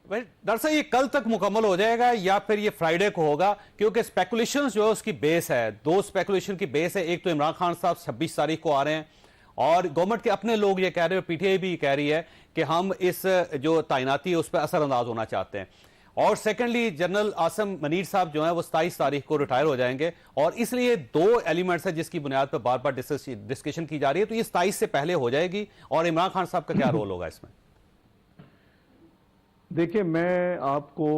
Doctor साहब, ये कल तक मुकम्मल हो जाएगा या फिर ये फ्राइडे को होगा? क्योंकि स्पेकुलेशंस जो है उसकी बेस है, दो स्पेकुलेशन की बेस है। एक तो इमरान खान साहब 26 तारीख को आ रहे हैं और गवर्नमेंट के अपने लोग ये कह रहे हैं, पीटीआई भी कह रही है कि हम इस जो तैनाती है उस पर असरअंदाज होना चाहते हैं। और सेकेंडली जनरल आसिम मनीर साहब जो है वो 27 तारीख को रिटायर हो जाएंगे और इसलिए दो एलिमेंट्स है जिसकी बुनियाद पर बार बार डिस्कशन की जा रही है। तो ये 27 से पहले हो जाएगी और इमरान खान साहब का क्या रोल होगा इसमें? देखिए, मैं आपको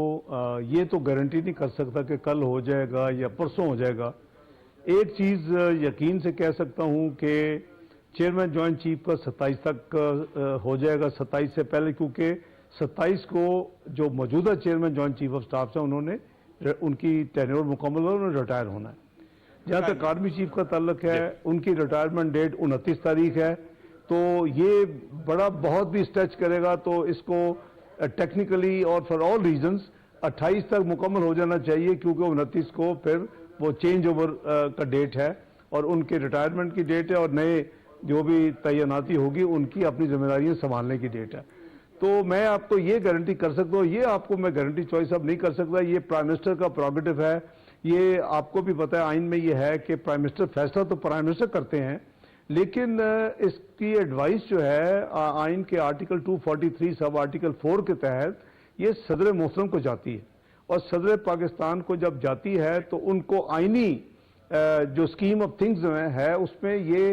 ये तो गारंटी नहीं कर सकता कि कल हो जाएगा या परसों हो जाएगा। एक चीज यकीन से कह सकता हूं कि चेयरमैन जॉइंट चीफ का 27 तक हो जाएगा, 27 से पहले, क्योंकि 27 को जो मौजूदा chairman joint chief of staff है उन्होंने उनकी टेन्योर मुकम्मल हो, उन्होंने रिटायर होना है। जहां तक आर्मी चीफ का ताल्लुक है, उनकी रिटायरमेंट डेट 29 तारीख है। तो ये बड़ा बहुत भी स्ट्रेच करेगा तो इसको टेक्निकली और फॉर ऑल रीजंस 28 तक मुकम्मल हो जाना चाहिए, क्योंकि 29 को फिर वो चेंज ओवर का डेट है और उनके रिटायरमेंट की डेट है और नए जो भी तैनाती होगी उनकी अपनी जिम्मेदारियां संभालने की डेट है। तो मैं आपको ये गारंटी कर सकता हूँ, ये आपको मैं गारंटी चॉइस अब नहीं कर सकता, ये प्राइम मिनिस्टर का प्रोगेटिव है। ये आपको भी पता है, आइन में ये है कि प्राइम मिनिस्टर फैसला तो प्राइम मिनिस्टर करते हैं, लेकिन इसकी एडवाइस जो है आइन के आर्टिकल 243 सब आर्टिकल 4 के तहत ये सदर मोहतरम को जाती है और सदर पाकिस्तान को जब जाती है तो उनको आइनी जो स्कीम ऑफ थिंग्स है उसमें ये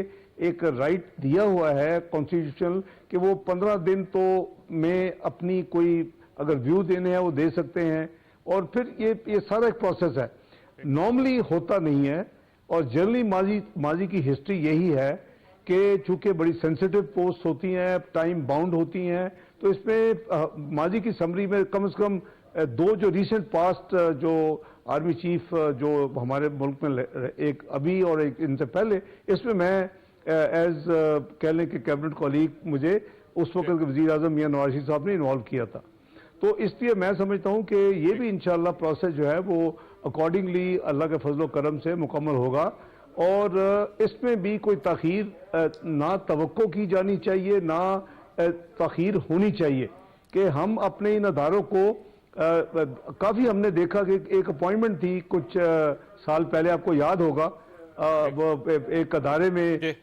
एक राइट दिया हुआ है कॉन्स्टिट्यूशनल कि वो 15 दिन तो में अपनी कोई अगर व्यू देने हैं वो दे सकते हैं और फिर ये सारा एक प्रोसेस है। नॉर्मली होता नहीं है और जनरली माजी की हिस्ट्री यही है कि चूंकि बड़ी सेंसिटिव पोस्ट होती हैं, टाइम बाउंड होती हैं, तो इसमें माजी की समरी में कम से कम दो जो रिसेंट पास्ट जो आर्मी चीफ जो हमारे मुल्क में एक अभी और एक इनसे पहले, इसमें मैं एज कह लें कि कैबिनेट कॉलीग मुझे उस वक्त के वजीर आजम मियां नवाज शरीफ साहब ने इन्वॉल्व किया था। तो इसलिए मैं समझता हूं कि ये भी इंशाल्लाह प्रोसेस जो है वो अकॉर्डिंगली अल्लाह के फजलो करम से मुकम्मल होगा और इसमें भी कोई ताखीर ना तवक्को की जानी चाहिए ना ताखीर होनी चाहिए कि हम अपने इन अदारों को काफ़ी हमने देखा कि एक अपॉइंटमेंट थी कुछ साल पहले, आपको याद होगा, वो एक अदारे में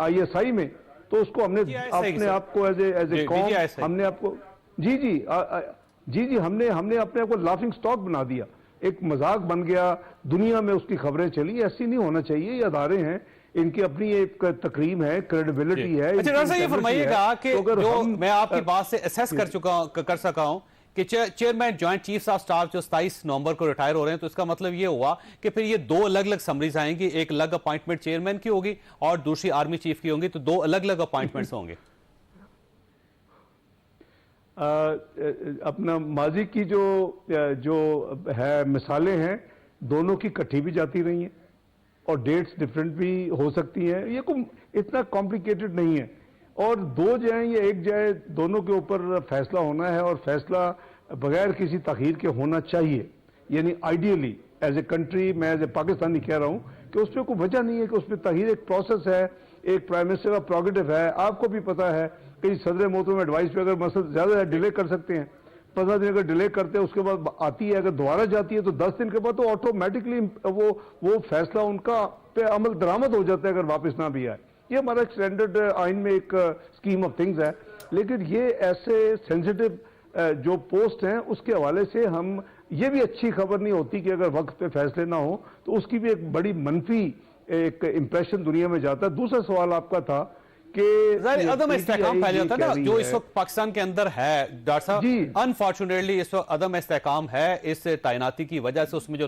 ISI में, तो उसको हमने अपने आप को एज ए कॉम हमने आपको जी हमने अपने आप को लाफिंग स्टॉक बना दिया, एक मजाक बन गया, दुनिया में उसकी खबरें चली। ऐसी नहीं होना चाहिए, ये अदारे हैं, इनकी अपनी एक तकरीम है, क्रेडिबिलिटी है। अच्छा डॉक्टर साहब, ये फरमाइएगा कि जो मैं आपकी बात से असेस कर सका हूं कि chairman joint chief of staff जो 27 नवंबर को रिटायर हो रहे हैं, तो इसका मतलब ये हुआ कि फिर ये दो अलग अलग समरीज आएंगी, एक अलग अपॉइंटमेंट चेयरमैन की होगी और दूसरी आर्मी चीफ की होंगी, तो दो अलग अलग अपॉइंटमेंट्स होंगे। अपना माजी की जो है मिसालें हैं, दोनों की इकट्ठी भी जाती रही हैं और डेट्स डिफरेंट भी हो सकती हैं। ये कोई इतना कॉम्प्लिकेटेड नहीं है और दो जाए या एक जाए, दोनों के ऊपर फैसला होना है और फैसला बगैर किसी तखीर के होना चाहिए। यानी आइडियली एज ए कंट्री, मैं एज ए पाकिस्तानी कह रहा हूं कि उस पर कोई वजह नहीं है कि उस पर तखीर, एक प्रोसेस है, एक प्राइम मिनिस्टर का प्रोगेटिव है। आपको भी पता है कि सदर मोहतरम एडवाइस पे अगर मसला ज्यादा डिले कर सकते हैं, 15 दिन अगर डिले करते हैं, उसके बाद आती है, अगर दोबारा जाती है तो 10 दिन के बाद तो ऑटोमेटिकली वो फैसला उनका पे अमल दरामद हो जाता है अगर वापस ना भी आए। ये हमारा स्टैंडर्ड आइन में एक स्कीम ऑफ थिंग्स है। लेकिन ये ऐसे सेंसिटिव जो पोस्ट हैं उसके हवाले से हम ये भी अच्छी खबर नहीं होती कि अगर वक्त पे फैसले ना हो तो उसकी भी एक बड़ी मनफी एक इंप्रेशन दुनिया में जाता है। दूसरा सवाल आपका था कि अदम इस्तेहकाम पहले होता है ना, जो इस वक्त पाकिस्तान के अंदर है डॉक्टर साहब, अनफॉर्चुनेटली इस वक्त अदम इस्तेहकाम है इस तैनाती की वजह से। उसमें जो